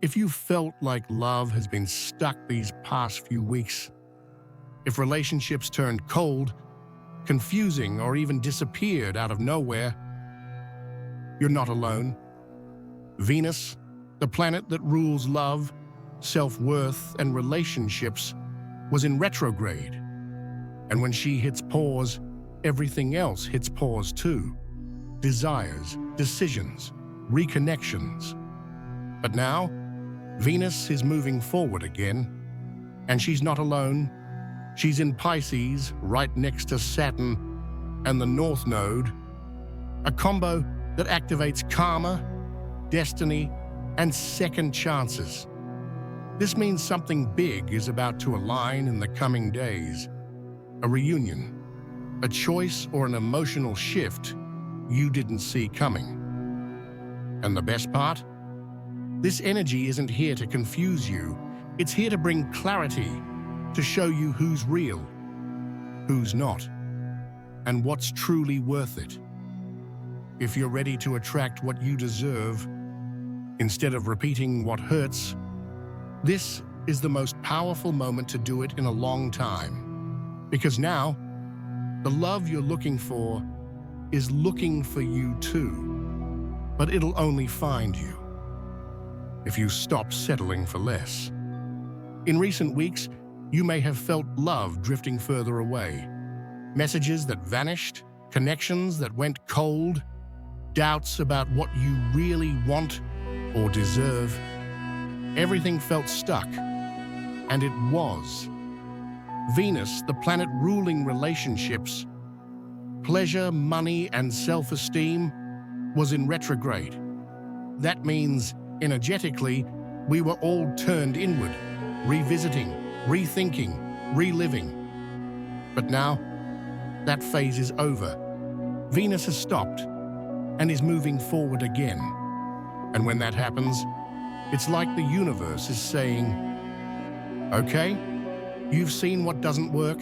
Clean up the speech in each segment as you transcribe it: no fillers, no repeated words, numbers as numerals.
If you felt like love has been stuck these past few weeks, if relationships turned cold, confusing, or even disappeared out of nowhere, you're not alone. Venus, the planet that rules love, self-worth, and relationships, was in retrograde. And when she hits pause, everything else hits pause too. Desires, decisions, reconnections. But now, Venus is moving forward again, and she's not alone. She's in Pisces, right next to Saturn and the North Node, a combo that activates karma, destiny, and second chances. This means something big is about to align in the coming days. A reunion, a choice, or an emotional shift you didn't see coming. And the best part? This energy isn't here to confuse you. It's here to bring clarity, to show you who's real, who's not, and what's truly worth it. If you're ready to attract what you deserve, instead of repeating what hurts, this is the most powerful moment to do it in a long time. Because now, the love you're looking for is looking for you too. But it'll only find you if you stop settling for less. In recent weeks, you may have felt love drifting further away. Messages that vanished, connections that went cold, doubts about what you really want or deserve. Everything felt stuck, and it was. Venus, the planet ruling relationships, pleasure, money, and self-esteem, was in retrograde. That means, energetically, we were all turned inward, revisiting, rethinking, reliving. But now, that phase is over. Venus has stopped and is moving forward again. And when that happens, it's like the universe is saying, okay, you've seen what doesn't work.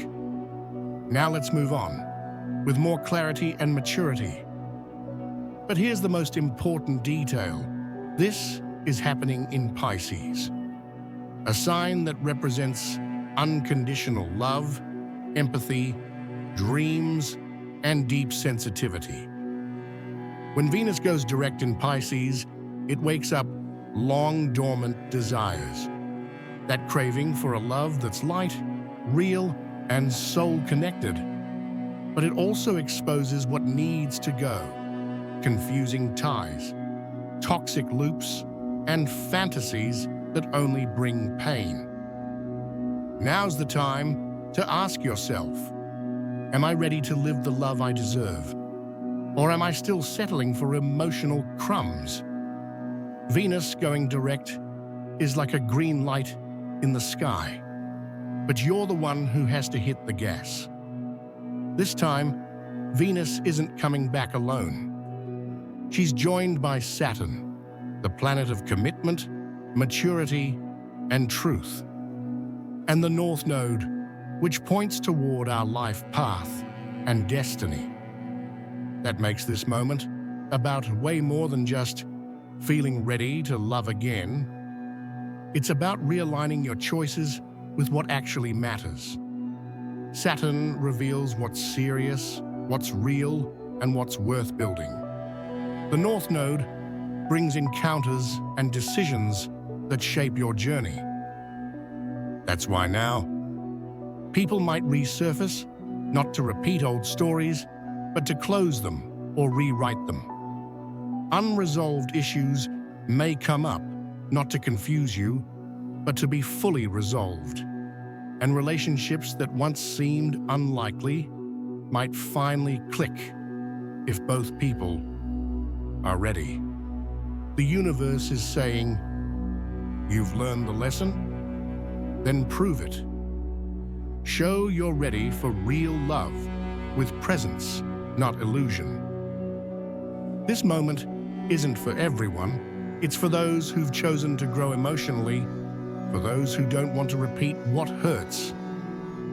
Now let's move on, with more clarity and maturity. But here's the most important detail. This is happening in Pisces, a sign that represents unconditional love, empathy, dreams, and deep sensitivity. When Venus goes direct in Pisces, it wakes up long-dormant desires. That craving for a love that's light, real, and soul-connected. But it also exposes what needs to go. Confusing ties, toxic loops, and fantasies that only bring pain. Now's the time to ask yourself, am I ready to live the love I deserve? Or am I still settling for emotional crumbs? Venus going direct is like a green light in the sky, but you're the one who has to hit the gas. This time, Venus isn't coming back alone. She's joined by Saturn, the planet of commitment, maturity, and truth, and the North Node, which points toward our life path and destiny. That makes this moment about way more than just feeling ready to love again. It's about realigning your choices with what actually matters. Saturn reveals what's serious, what's real, and what's worth building. The North Node brings encounters and decisions that shape your journey. That's why now, people might resurface, not to repeat old stories, but to close them or rewrite them. Unresolved issues may come up, not to confuse you, but to be fully resolved. And relationships that once seemed unlikely might finally click if both people are ready. The universe is saying, you've learned the lesson? Then prove it. Show you're ready for real love with presence, not illusion. This moment isn't for everyone. It's for those who've chosen to grow emotionally, for those who don't want to repeat what hurts,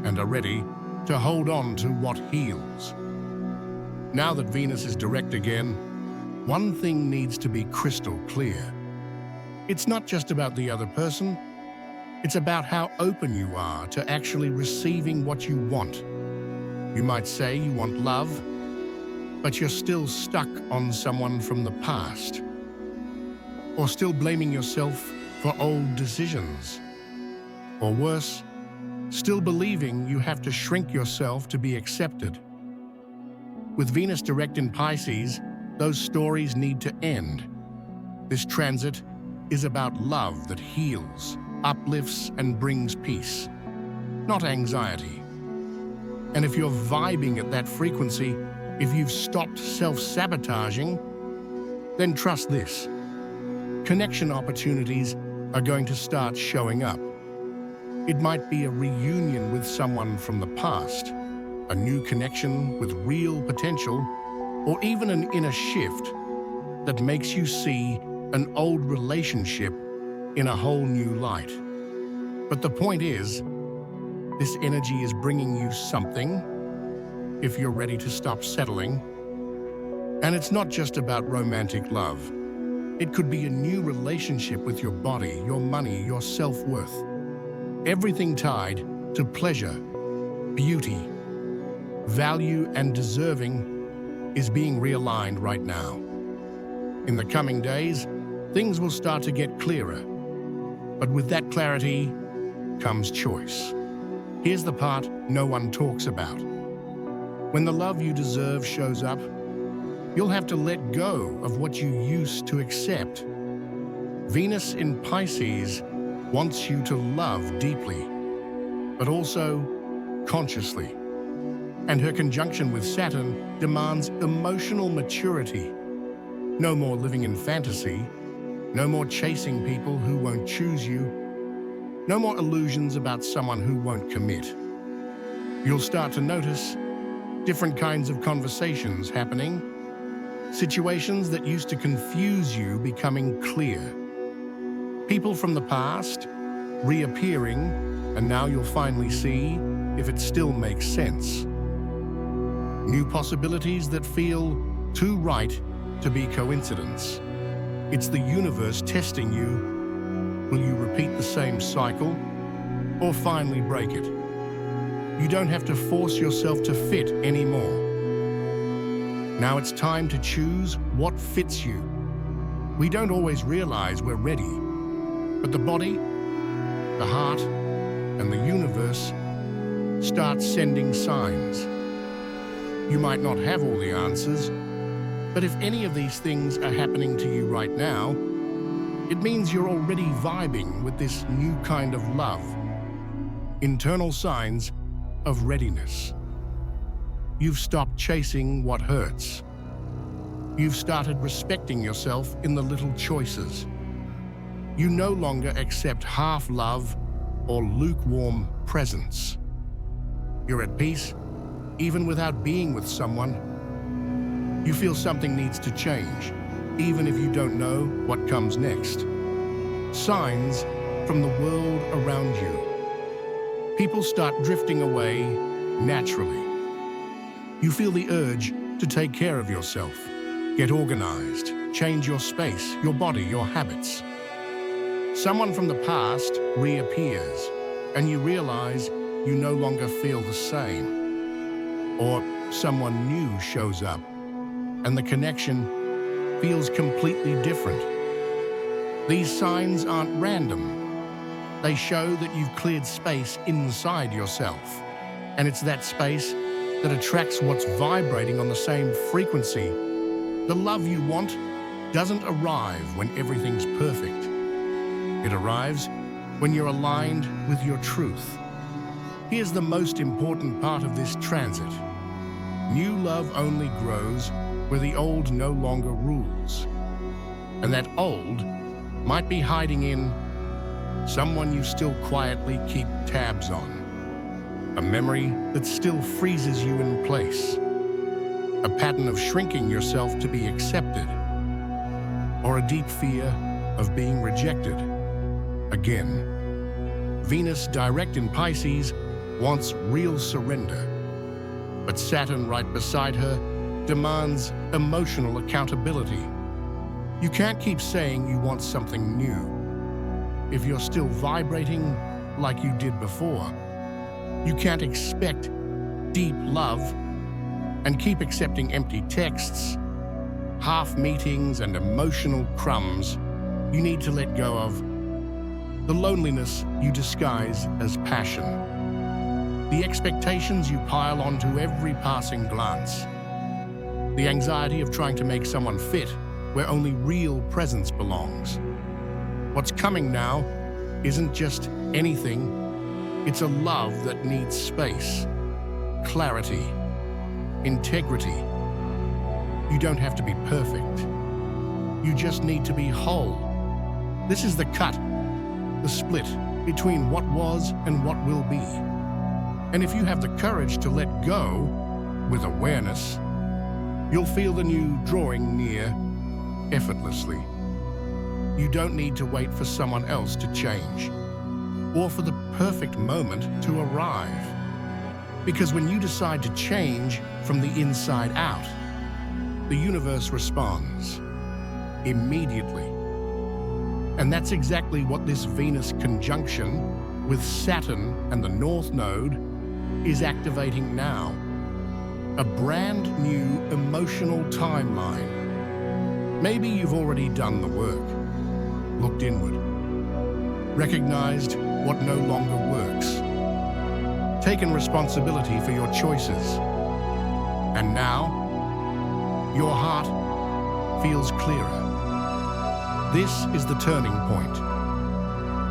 and are ready to hold on to what heals. Now that Venus is direct again, one thing needs to be crystal clear. It's not just about the other person, it's about how open you are to actually receiving what you want. You might say you want love, but you're still stuck on someone from the past, or still blaming yourself for old decisions, or worse, still believing you have to shrink yourself to be accepted. With Venus direct in Pisces, those stories need to end. This transit is about love that heals, uplifts, and brings peace, not anxiety. And if you're vibing at that frequency, if you've stopped self-sabotaging, then trust this. Connection opportunities are going to start showing up. It might be a reunion with someone from the past, a new connection with real potential, or even an inner shift that makes you see an old relationship in a whole new light. But the point is, this energy is bringing you something if you're ready to stop settling. And it's not just about romantic love. It could be a new relationship with your body, your money, your self-worth. Everything tied to pleasure, beauty, value, and deserving is being realigned right now. In the coming days, things will start to get clearer. But with that clarity comes choice. Here's the part no one talks about. When the love you deserve shows up, you'll have to let go of what you used to accept. Venus in Pisces wants you to love deeply, but also consciously. And her conjunction with Saturn demands emotional maturity. No more living in fantasy, no more chasing people who won't choose you, no more illusions about someone who won't commit. You'll start to notice different kinds of conversations happening, situations that used to confuse you becoming clear. People from the past reappearing, and now you'll finally see if it still makes sense. New possibilities that feel too right to be coincidence. It's the universe testing you. Will you repeat the same cycle or finally break it? You don't have to force yourself to fit anymore. Now it's time to choose what fits you. We don't always realize we're ready, but the body, the heart, and the universe start sending signs. You might not have all the answers, but if any of these things are happening to you right now, it means you're already vibing with this new kind of love. Internal signs of readiness. You've stopped chasing what hurts. You've started respecting yourself in the little choices. You no longer accept half love or lukewarm presence. You're at peace, even without being with someone. You feel something needs to change, even if you don't know what comes next. Signs from the world around you. People start drifting away naturally. You feel the urge to take care of yourself, get organized, change your space, your body, your habits. Someone from the past reappears, and you realize you no longer feel the same. Or someone new shows up, and the connection feels completely different. These signs aren't random. They show that you've cleared space inside yourself, and it's that space that attracts what's vibrating on the same frequency. The love you want doesn't arrive when everything's perfect. It arrives when you're aligned with your truth. Here's the most important part of this transit. New love only grows where the old no longer rules. And that old might be hiding in someone you still quietly keep tabs on. A memory that still freezes you in place. A pattern of shrinking yourself to be accepted. Or a deep fear of being rejected. Again, Venus direct in Pisces wants real surrender. But Saturn right beside her demands emotional accountability. You can't keep saying you want something new if you're still vibrating like you did before. You can't expect deep love and keep accepting empty texts, half meetings, and emotional crumbs. You need to let go of the loneliness you disguise as passion, the expectations you pile onto every passing glance, the anxiety of trying to make someone fit where only real presence belongs. What's coming now isn't just anything, it's a love that needs space, clarity, integrity. You don't have to be perfect. You just need to be whole. This is the cut, the split between what was and what will be. And if you have the courage to let go with awareness, you'll feel the new drawing near effortlessly. You don't need to wait for someone else to change or for the perfect moment to arrive. Because when you decide to change from the inside out, the universe responds immediately. And that's exactly what this Venus conjunction with Saturn and the North Node is activating now. A brand new emotional timeline. Maybe you've already done the work, looked inward, recognized what no longer works, taken responsibility for your choices, and now your heart feels clearer. This is the turning point.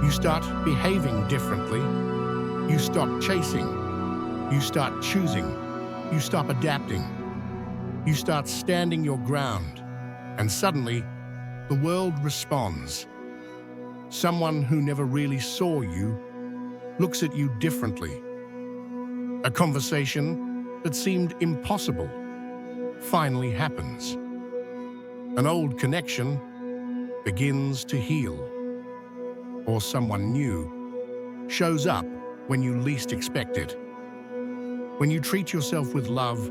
You start behaving differently. You stop chasing. You start choosing. You stop adapting. You start standing your ground. And suddenly, the world responds. Someone who never really saw you looks at you differently. A conversation that seemed impossible finally happens. An old connection begins to heal. Or someone new shows up when you least expect it. When you treat yourself with love,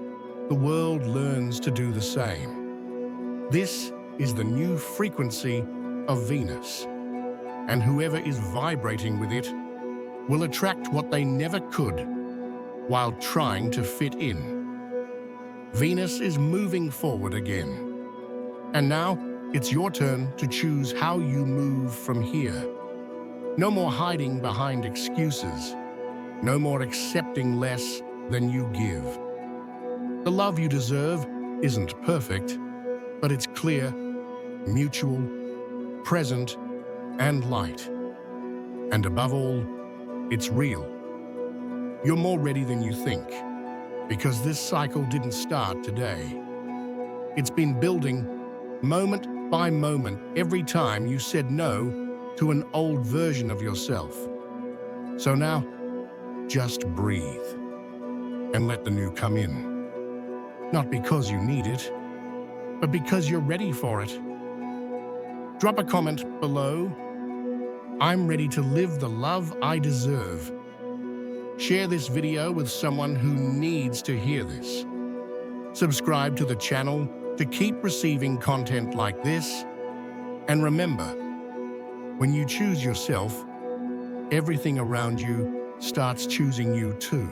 the world learns to do the same. This is the new frequency of Venus, and whoever is vibrating with it will attract what they never could while trying to fit in. Venus is moving forward again. And now it's your turn to choose how you move from here. No more hiding behind excuses. No more accepting less than you give. The love you deserve isn't perfect, but it's clear, mutual, present, and light. And above all, it's real. You're more ready than you think, because this cycle didn't start today. It's been building moment by moment every time you said no to an old version of yourself. So now, just breathe and let the new come in. Not because you need it, but because you're ready for it. Drop a comment below. I'm ready to live the love I deserve. Share this video with someone who needs to hear this. Subscribe to the channel to keep receiving content like this. And remember, when you choose yourself, everything around you starts choosing you too.